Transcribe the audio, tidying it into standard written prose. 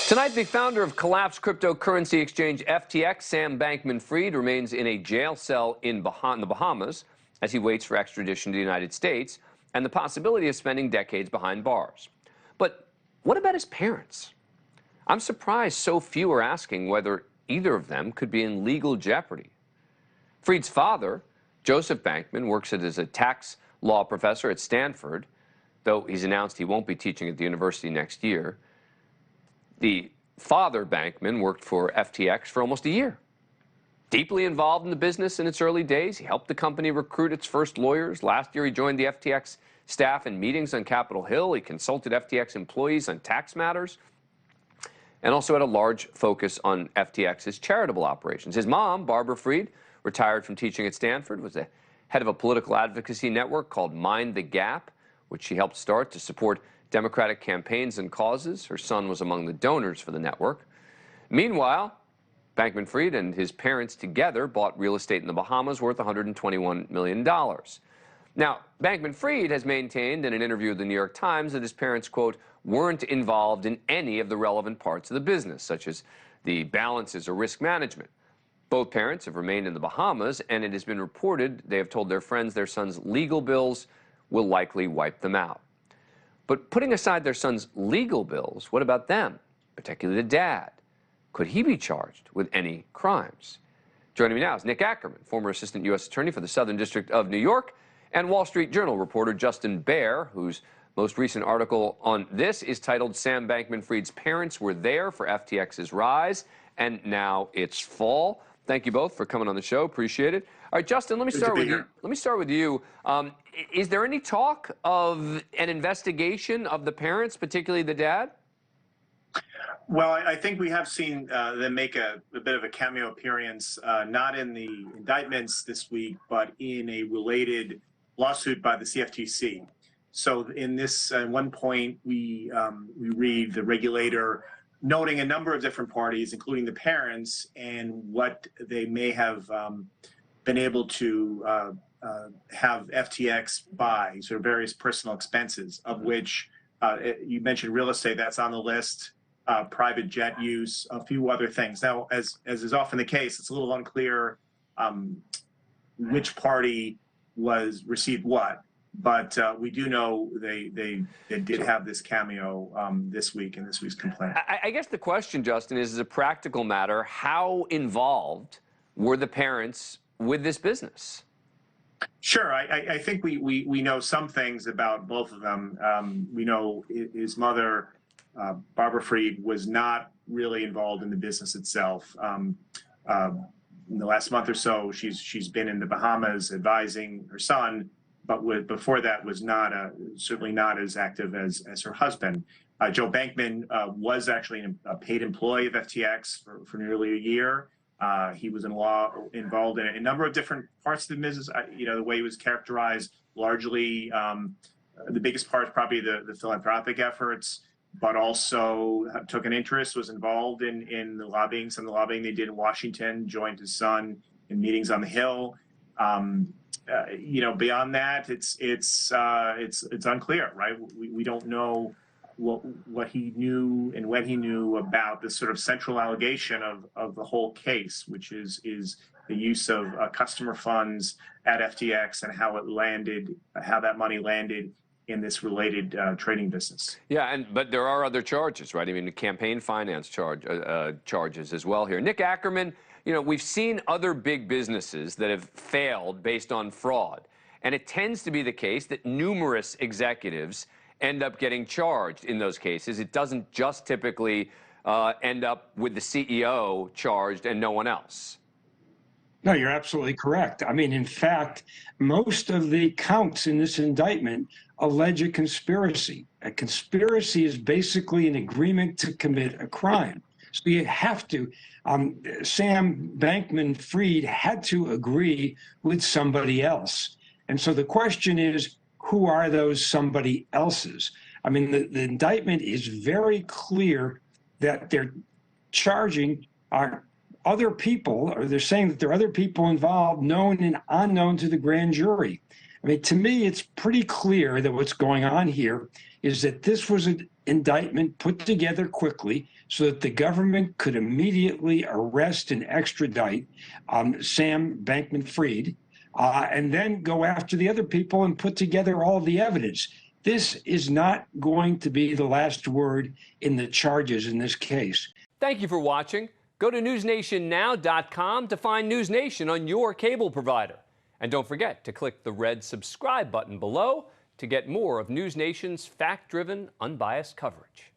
Tonight, the founder of collapsed cryptocurrency exchange FTX, Sam Bankman-Fried, remains in a jail cell in the Bahamas as he waits for extradition to the United States and the possibility of spending decades behind bars. But what about his parents? I'm surprised so few are asking whether either of them could be in legal jeopardy. Fried's father, Joseph Bankman, works as a tax law professor at Stanford, though he's announced he won't be teaching at the university next year. The father, Bankman, worked for FTX for almost a year. Deeply involved in the business in its early days, he helped the company recruit its first lawyers. Last year, he joined the FTX staff in meetings on Capitol Hill. He consulted FTX employees on tax matters and also had a large focus on FTX's charitable operations. His mom, Barbara Fried, retired from teaching at Stanford, was the head of a political advocacy network called Mind the Gap, which she helped start to support Democratic campaigns and causes. Her son was among the donors for the network. Meanwhile, Bankman-Fried and his parents together bought real estate in the Bahamas worth $121 million. Now, Bankman-Fried has maintained in an interview with the New York Times that his parents, quote, weren't involved in any of the relevant parts of the business, such as the balances or risk management. Both parents have remained in the Bahamas, and it has been reported they have told their friends their son's legal bills will likely wipe them out. But putting aside their son's legal bills, what about them, particularly the dad? Could he be charged with any crimes? Joining me now is Nick Akerman, former assistant U.S. attorney for the Southern District of New York, and Wall Street Journal reporter Justin Baer, whose most recent article on this is titled "Sam Bankman-Fried's Parents Were There for FTX's Rise and Now Its Fall." Thank you both for coming on the show. Appreciate it. All right, Justin, let me start with you. Is there any talk of an investigation of the parents, particularly the dad? Well, I think we have seen them make a bit of a cameo appearance, not in the indictments this week, but in a related lawsuit by the CFTC. So in this, at one point, we read the regulator noting a number of different parties, including the parents, and what they may have been able to have FTX buy, sort of various personal expenses, of which you mentioned real estate, that's on the list, private jet use, a few other things. Now, as is often the case, it's a little unclear which party received what. But we do know they did have this cameo this week in this week's complaint. I guess the question, Justin, is as a practical matter, how involved were the parents with this business? Sure. I think we know some things about both of them. We know his mother, Barbara Fried, was not really involved in the business itself. In the last month or so, she's been in the Bahamas advising her son, but before that was certainly not as active as her husband. Joe Bankman was actually a paid employee of FTX for nearly a year. He was involved in a number of different parts of the business. The way he was characterized, largely the biggest part is probably the philanthropic efforts, but also took an interest, was involved in the lobbying, some of the lobbying they did in Washington, joined his son in meetings on the Hill. Beyond that, it's unclear, right? We don't know what he knew and when he knew about this sort of central allegation of the whole case, which is the use of customer funds at FTX and how that money landed in this related trading business. Yeah, but there are other charges, right? I mean, the campaign finance charges as well here. Nick Akerman, we've seen other big businesses that have failed based on fraud, and it tends to be the case that numerous executives end up getting charged in those cases. It doesn't just typically end up with the CEO charged and no one else. No, you're absolutely correct. I mean, in fact, most of the counts in this indictment allege a conspiracy. A conspiracy is basically an agreement to commit a crime. So you have to, Sam Bankman-Fried had to agree with somebody else. And so the question is, who are those somebody else's? I mean, the indictment is very clear that they're charging other people, or they're saying that there are other people involved, known and unknown to the grand jury. I mean, to me, it's pretty clear that what's going on here is that this was an indictment put together quickly so that the government could immediately arrest and extradite Sam Bankman-Fried and then go after the other people and put together all the evidence. This is not going to be the last word in the charges in this case. Thank you for watching. Go to newsnationnow.com to find NewsNation on your cable provider. And don't forget to click the red subscribe button below to get more of NewsNation's fact-driven, unbiased coverage.